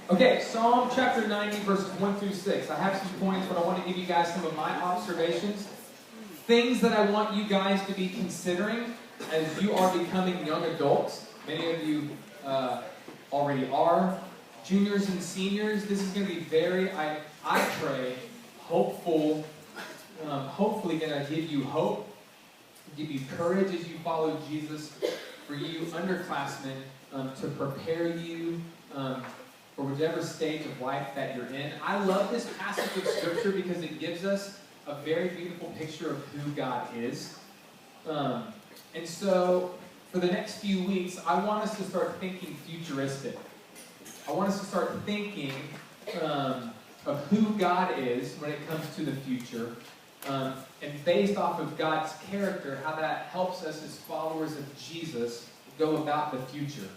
Okay, Psalm chapter 90, verses 1 through 6. I have some points, but I want to give you guys some of my observations. Things that I want you guys to be considering as you are becoming young adults. Many of you already are. Juniors and seniors, this is going to be very, I pray, hopeful. Hopefully going to give you hope, give you courage as you follow Jesus. For you underclassmen, to prepare you for whichever stage of life that you're in. I love this passage of Scripture because it gives us a very beautiful picture of who God is. And so, for the next few weeks, I want us to start thinking futuristic. I want us to start thinking of who God is when it comes to the future. And based off of God's character, how that helps us as followers of Jesus go about the future.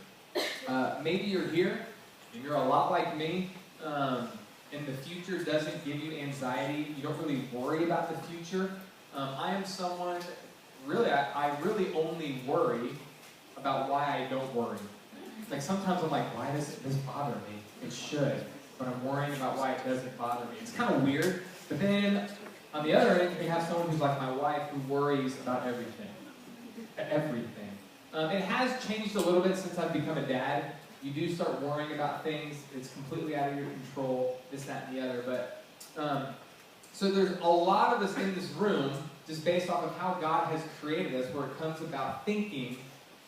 Maybe you're here, and you're a lot like me, and the future doesn't give you anxiety. You don't really worry about the future. I am someone, really, I really only worry about why I don't worry. Like sometimes I'm like, why does this bother me? It should, but I'm worrying about why it doesn't bother me. It's kind of weird, but then on the other end, you have someone who's like my wife who worries about everything. Everything. It has changed a little bit since I've become a dad. You do start worrying about things. It's completely out of your control, this, that, and the other. But so there's a lot of us in this room, just based off of how God has created us, where it comes about thinking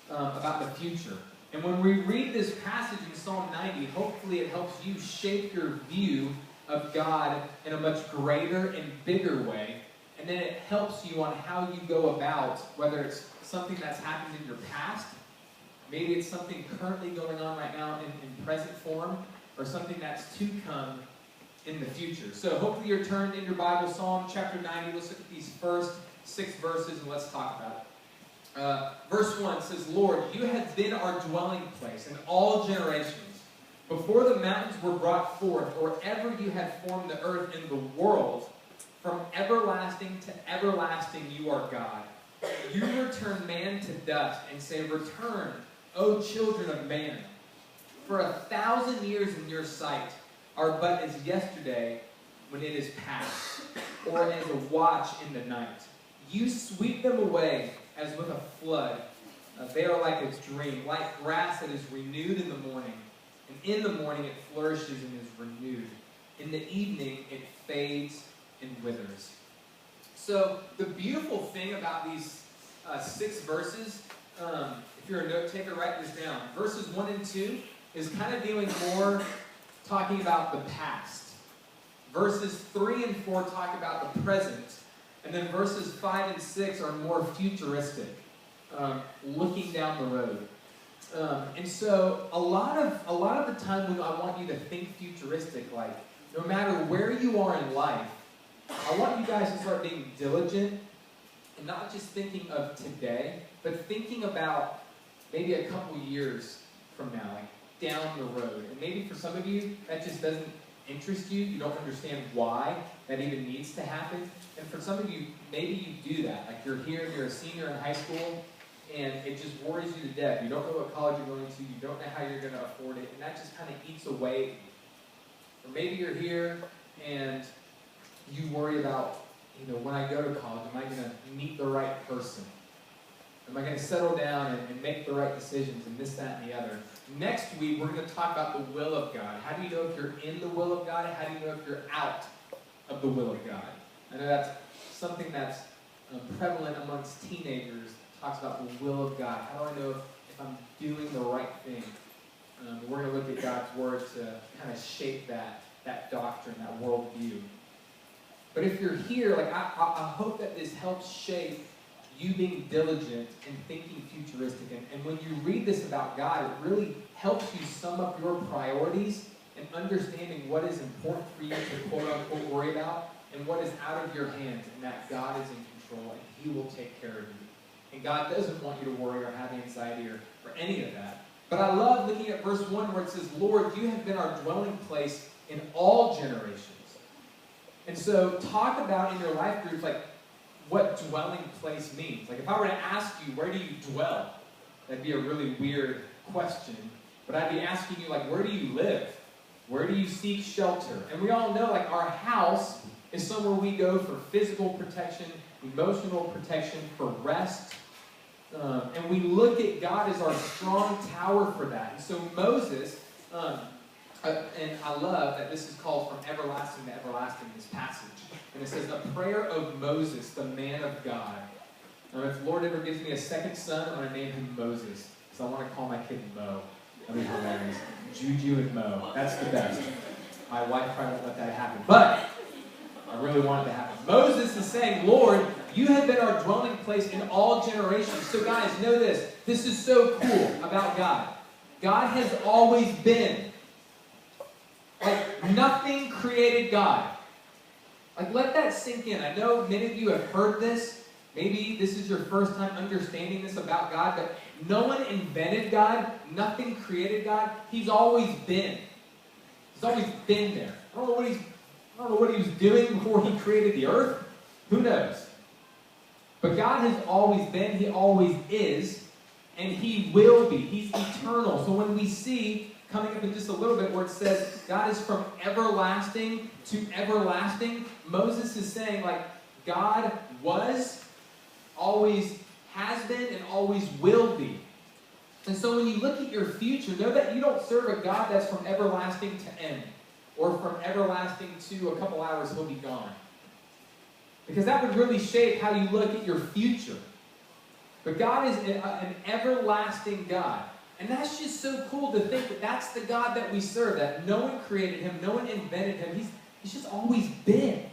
about the future. And when we read this passage in Psalm 90, hopefully it helps you shape your view of God in a much greater and bigger way. And then it helps you on how you go about, whether it's something that's happened in your past, maybe it's something currently going on right now in present form, or something that's to come in the future. So hopefully you're turned in your Bible, Psalm chapter 90. Let's look at these first 6 verses and let's talk about it. Verse 1 says, Lord, you have been our dwelling place in all generations. Before the mountains were brought forth, or ever you had formed the earth and the world, from everlasting to everlasting you are God. You return man to dust and say, return, O children of man. For 1,000 years in your sight are but as yesterday when it is past, or as a watch in the night. You sweep them away as with a flood. They are like a dream, like grass that is renewed in the morning. And in the morning it flourishes and is renewed. In the evening it fades and withers. So the beautiful thing about these 6 verses, if you're a note taker, write this down. Verses 1 and 2 is kind of dealing more, talking about the past. Verses 3 and 4 talk about the present. And then verses 5 and 6 are more futuristic, looking down the road. And so a lot of the time when I want you to think futuristic, like no matter where you are in life, I want you guys to start being diligent and not just thinking of today, but thinking about maybe a couple years from now, like down the road. And maybe for some of you, that just doesn't interest you. You don't understand why that even needs to happen. And for some of you, maybe you do that. Like you're here, you're a senior in high school, and it just worries you to death. You don't know what college you're going to. You don't know how you're going to afford it. And that just kind of eats away at you. Or maybe you're here, and you worry about, when I go to college, am I going to meet the right person? Am I going to settle down and make the right decisions and this, that, and the other? Next week, we're going to talk about the will of God. How do you know if you're in the will of God? How do you know if you're out of the will of God? I know that's something that's prevalent amongst teenagers. Talks about the will of God. How do I know if I'm doing the right thing? We're going to look at God's Word to kind of shape that doctrine, that worldview. But if you're here, like I hope that this helps shape you being diligent and thinking futuristic. And when you read this about God, it really helps you sum up your priorities and understanding what is important for you to quote-unquote worry about and what is out of your hands, and that God is in control and He will take care of you. And God doesn't want you to worry or have anxiety or any of that. But I love looking at verse 1 where it says, Lord, you have been our dwelling place in all generations. And so talk about in your life groups like what dwelling place means. Like if I were to ask you, where do you dwell? That'd be a really weird question. But I'd be asking you, like, where do you live? Where do you seek shelter? And we all know, like, our house is somewhere we go for physical protection, emotional protection, for rest. And we look at God as our strong tower for that. And so Moses, and I love that this is called from everlasting to everlasting, this passage. And it says, a prayer of Moses, the man of God. If the Lord ever gives me a second son, I'm going to name him Moses. Because I want to call my kid Mo. That'd be hilarious. Juju and Mo. That's the best. My wife probably won't let that happen. But I really want it to happen. Moses is saying, Lord, you have been our dwelling place in all generations. So guys, know this. This is so cool about God. God has always been. Like, nothing created God. Like, let that sink in. I know many of you have heard this. Maybe this is your first time understanding this about God, but no one invented God. Nothing created God. He's always been. He's always been there. I don't know what he was doing before he created the earth. Who knows? But God has always been. He always is. And he will be. He's eternal. So when we see, coming up in just a little bit, where it says God is from everlasting to everlasting, Moses is saying, like, God was, always has been, and always will be. And so when you look at your future, know that you don't serve a God that's from everlasting to end, or from everlasting to a couple hours he'll be gone. Because that would really shape how you look at your future. But God is an everlasting God. And that's just so cool to think that that's the God that we serve, that no one created him, no one invented him. He's just always been.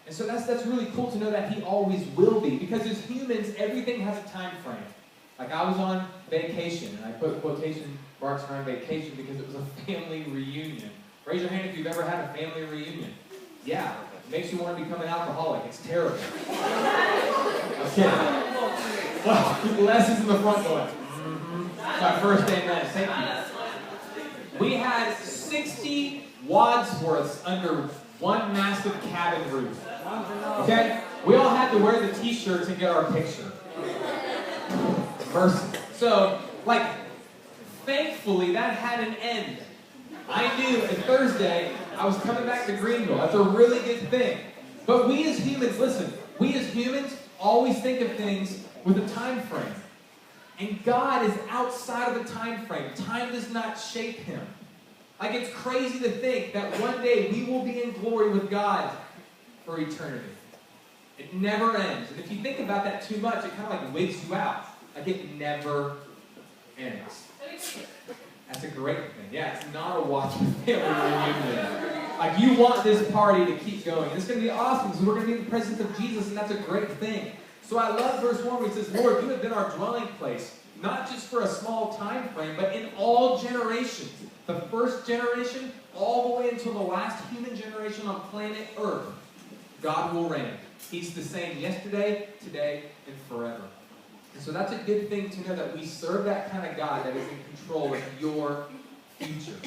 And so that's really cool to know that he always will be. Because as humans, everything has a time frame. Like, I was on vacation, and I put quotation marks around vacation because it was a family reunion. Raise your hand if you've ever had a family reunion. Yeah, it makes you want to become an alcoholic. It's terrible. Okay. Well, Les is in the front going, my first amen. Thank you. We had 60 Wadsworths under one massive cabin roof. Okay? We all had to wear the t-shirts and get our picture. Mercy. So, like, thankfully, that had an end. I knew on Thursday I was coming back to Greenville. That's a really good thing. But we as humans, listen, we as humans always think of things with a time frame. And God is outside of a time frame. Time does not shape him. Like, it's crazy to think that one day we will be in glory with God for eternity. It never ends. And if you think about that too much, it kind of like wigs you out. Like, it never ends. That's a great thing. Yeah, it's not a watch family reunion. Like, you want this party to keep going. It's going to be awesome because we're going to be in the presence of Jesus, and that's a great thing. So I love verse 1 where he says, Lord, you have been our dwelling place, not just for a small time frame, but in all generations. The first generation, all the way until the last human generation on planet Earth, God will reign. He's the same yesterday, today, and forever. And so that's a good thing to know, that we serve that kind of God that is in control of your future.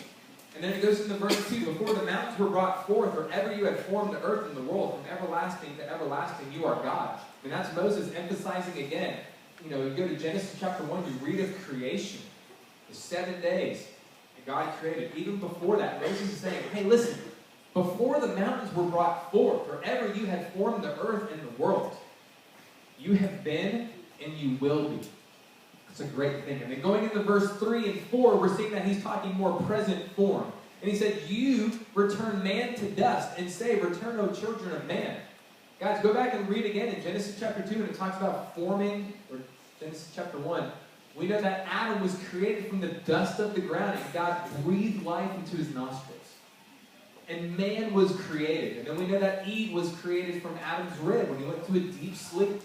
And then it goes into verse 2, before the mountains were brought forth, or ever you had formed the earth and the world, from everlasting to everlasting, you are God. And that's Moses emphasizing again. You know, you go to Genesis chapter 1, you read of creation. The 7 days that God created. Even before that, Moses is saying, hey, listen, before the mountains were brought forth, or ever you had formed the earth and the world, you have been and you will be. It's a great thing. And then going into verse 3 and 4, we're seeing that he's talking more present form. And he said, you return man to dust, and say, return, O children of man. Guys, go back and read again in Genesis chapter 2, and it talks about forming, or Genesis chapter 1. We know that Adam was created from the dust of the ground, and God breathed life into his nostrils. And man was created. And then we know that Eve was created from Adam's rib when he went to a deep sleep.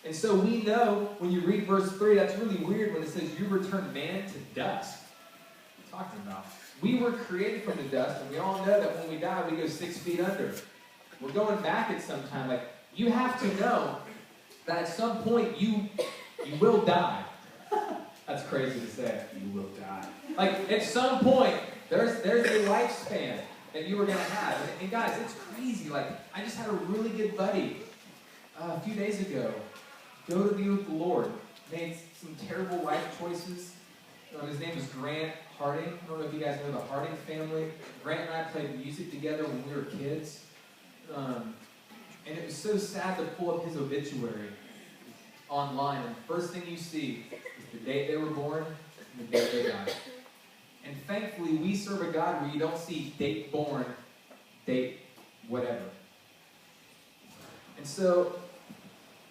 And so we know, when you read verse 3, that's really weird when it says, you return man to dust. What are you talking about? We were created from the dust, and we all know that when we die, we go 6 feet under. We're going back at some time. Like, you have to know that at some point you will die. That's crazy to say. You will die. Like, at some point, there's a lifespan that you were going to have. And guys, it's crazy. Like, I just had a really good buddy a few days ago go to be with the Lord. Made some terrible life choices. His name is Grant Harding. I don't know if you guys know the Harding family. Grant and I played music together when we were kids. And it was so sad to pull up his obituary online. And the first thing you see is the date they were born and the date they died. And thankfully, we serve a God where you don't see date born, date whatever. And so,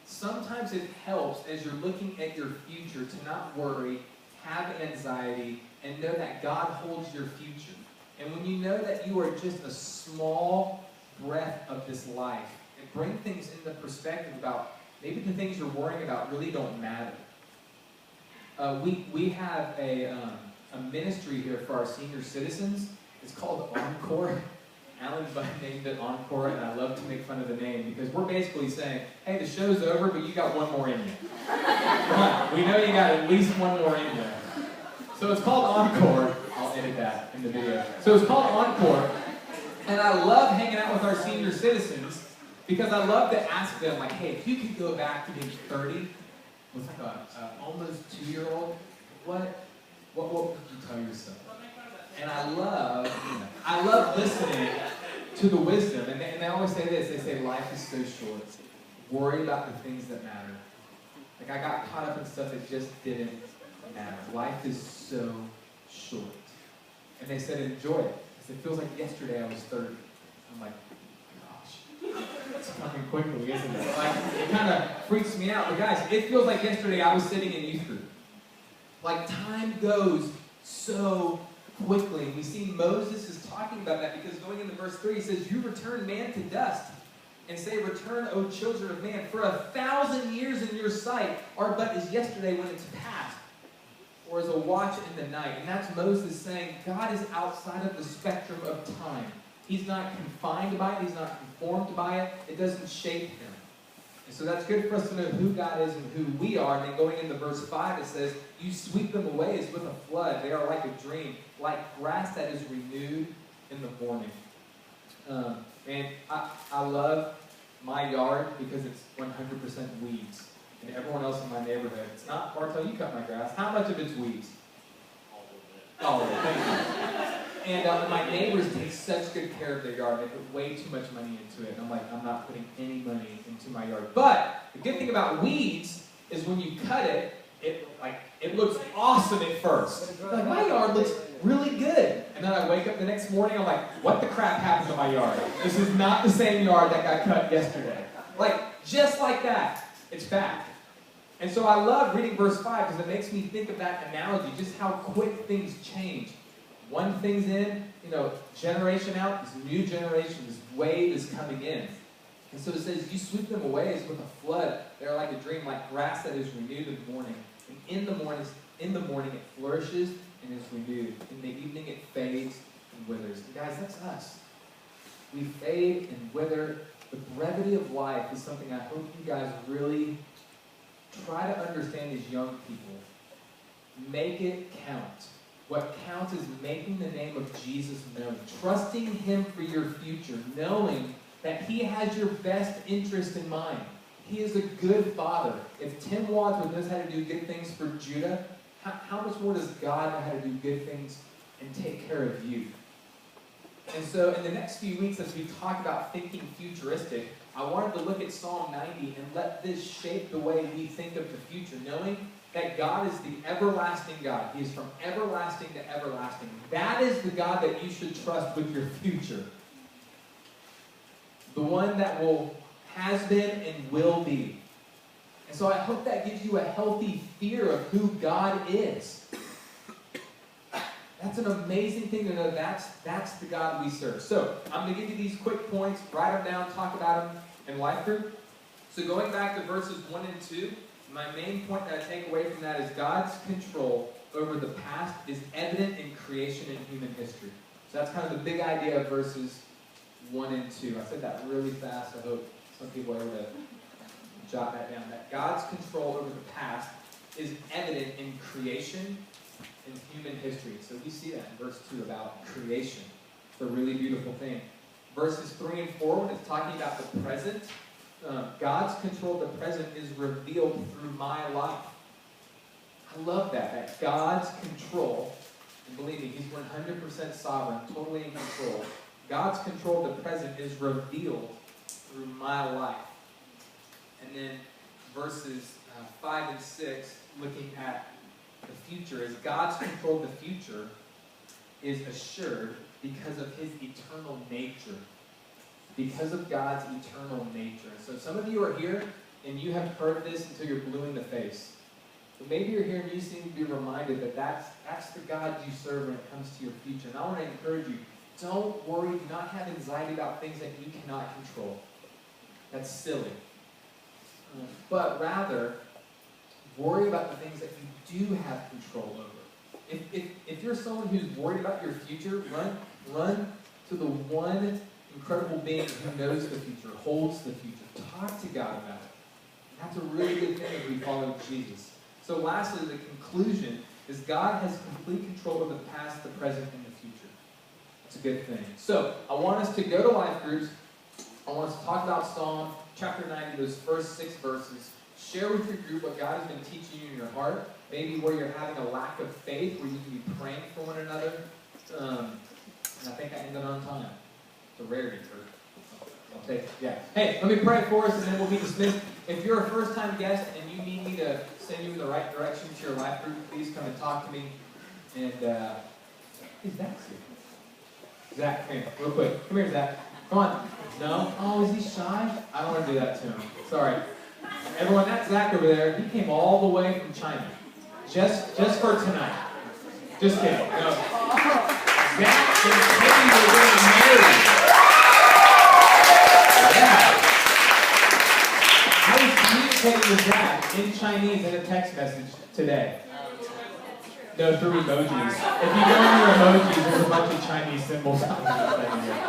sometimes it helps as you're looking at your future to not worry, have anxiety, and know that God holds your future. And when you know that you are just a small breath of this life, it brings things into perspective about maybe the things you're worrying about really don't matter. We have a ministry here for our senior citizens. It's called Encore. Alan named it Encore, and I love to make fun of the name because we're basically saying, hey, the show's over, but you got one more in you. Come on, we know you got at least one more in you. So it's called Encore. I'll edit that in the video. So it's called Encore, and I love hanging out with our senior citizens because I love to ask them, like, hey, if you could go back to being 30 with like a almost 2-year-old, what would you tell yourself? And I love listening to the wisdom. And they always say this. They say life is so short. Worry about the things that matter. Like I got caught up in stuff that just didn't matter. Life is so short. And they said enjoy it. Because it feels like yesterday I was 30. I'm like, gosh, it's coming quickly, isn't it? Like it kind of freaks me out. But guys, it feels like yesterday I was sitting in youth group. Like time goes so quickly. We see Moses is talking about that because going into verse 3, he says, you return man to dust and say, return, O children of man. For 1,000 years in your sight are but as yesterday when it's past, or as a watch in the night. And that's Moses saying God is outside of the spectrum of time. He's not confined by it. He's not conformed by it. It doesn't shape him. And so that's good for us to know who God is and who we are. And then going into verse 5, it says, you sweep them away as with a flood. They are like a dream, like grass that is renewed in the morning. And I love my yard because it's 100% weeds. And everyone else in my neighborhood, it's not, Bartel, you cut my grass. How much of it's weeds? All of it. Thank you. And my neighbors take such good care of their yard. They put way too much money into it. And I'm like, I'm not putting any money into my yard. But the good thing about weeds is when you cut it, it looks awesome at first. Like, my yard looks really good. And then I wake up the next morning, I'm like, what the crap happened to my yard? This is not the same yard that got cut yesterday. Like, just like that, it's back. And so I love reading verse 5 because it makes me think of that analogy, just how quick things change. One thing's in, generation out, this new generation, this wave is coming in. And so it says, you sweep them away as with a flood. They're like a dream, like grass that is renewed in the morning. And in the morning it flourishes and is renewed. In the evening it fades and withers. And guys, that's us. We fade and wither. The brevity of life is something I hope you guys really try to understand as young people. Make it count. What counts is making the name of Jesus known, trusting him for your future, knowing that he has your best interest in mind. He is a good father. If Tim Wadsworth knows how to do good things for Judah, how much more does God know how to do good things and take care of you? And so in the next few weeks, as we talk about thinking futuristic, I wanted to look at Psalm 90 and let this shape the way we think of the future, knowing that God is the everlasting God. He is from everlasting to everlasting. That is the God that you should trust with your future. The one that has been and will be. And so I hope that gives you a healthy fear of who God is. That's an amazing thing to know. That's the God we serve. So I'm going to give you these quick points, write them down, talk about them in life group. So going back to verses 1 and 2, my main point that I take away from that is God's control over the past is evident in creation and human history. So that's kind of the big idea of verses 1 and 2. I said that really fast. I hope some people are able to jot that down. That God's control over the past is evident in creation and human history. So we see that in verse 2 about creation. It's a really beautiful thing. Verses 3 and 4, when it's talking about the present, God's control of the present is revealed through my life. I love that God's control, and believe me, he's 100% sovereign, totally in control. God's control of the present is revealed through my life. And then verses 5 and 6, looking at the future, is God's control of the future is assured because of his eternal nature. Because of God's eternal nature. So some of you are here and you have heard this until you're blue in the face. But maybe you're here and you seem to be reminded that that's the God you serve when it comes to your future. And I want to encourage you, don't worry, do not have anxiety about things that you cannot control. That's silly. But rather, worry about the things that you do have control over. If you're someone who's worried about your future, run to the one incredible being who knows the future, holds the future. Talk to God about it. That's a really good thing if we follow Jesus. So lastly, the conclusion is God has complete control of the past, the present, and the future. That's a good thing. So I want us to go to life groups. I want us to talk about Psalm chapter 90, those first 6 verses. Share with your group what God has been teaching you in your heart. Maybe where you're having a lack of faith, where you can be praying for one another. And I think I ended on time. It's a rarity, Kurt. I'll take it. Yeah. Hey, let me pray for us, and then we'll be dismissed. If you're a first-time guest and you need me to send you in the right direction to your life group, please come and talk to me. And is Zach here? Zach, come here, real quick. Come here, Zach. Come on. No? Oh, is he shy? I don't want to do that to him. Sorry. Everyone, that's Zach over there. He came all the way from China. Just for tonight. Just kidding. No. Zach and Katie were getting married. Yeah. I was communicating with Zach in Chinese in a text message today. No, through emojis. If you go in your emojis, there's a bunch of Chinese symbols on the thing here.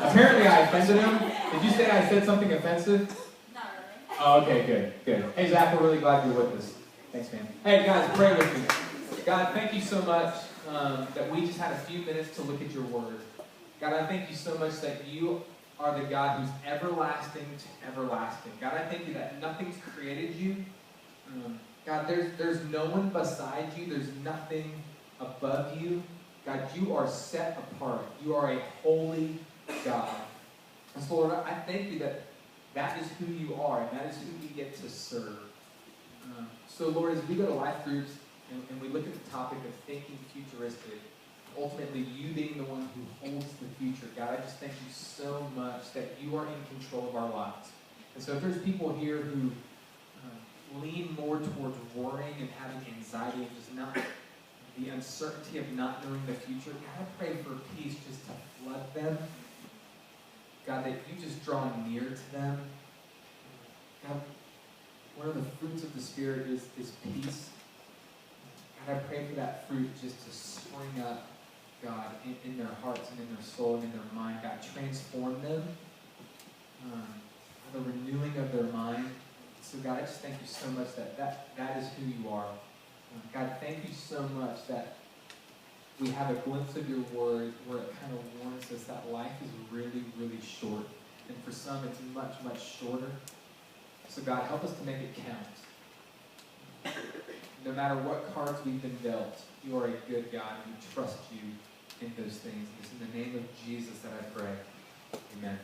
Apparently I offended him. Did you say I said something offensive? Not really. Oh, okay, good. Hey, Zach, we're really glad you're with us. Thanks, man. Hey, guys, pray with me. God, thank you so much that we just had a few minutes to look at your word. God, I thank you so much that you are the God who's everlasting to everlasting. God, I thank you that nothing's created you. God, there's no one beside you. There's nothing above you. God, you are set apart. You are a holy God. And so, Lord, I thank you that that is who you are, and that is who we get to serve. So, Lord, as we go to life groups and we look at the topic of thinking futuristic, ultimately you being the one who holds the future, God, I just thank you so much that you are in control of our lives. And so if there's people here who lean more towards worrying and having anxiety and just not the uncertainty of not knowing the future, God, I pray for peace just to flood them. God, that you just draw near to them. God, one of the fruits of the Spirit is peace. God, I pray for that fruit just to spring up, God, in their hearts and in their soul and in their mind. God, transform them. The renewing of their mind. So, God, I just thank you so much that is who you are. God, thank you so much that we have a glimpse of your word where it kind of warns us that life is really, really short. And for some, it's much, much shorter. So, God, help us to make it count. No matter what cards we've been dealt, you are a good God, and we trust you in those things. It's in the name of Jesus that I pray. Amen.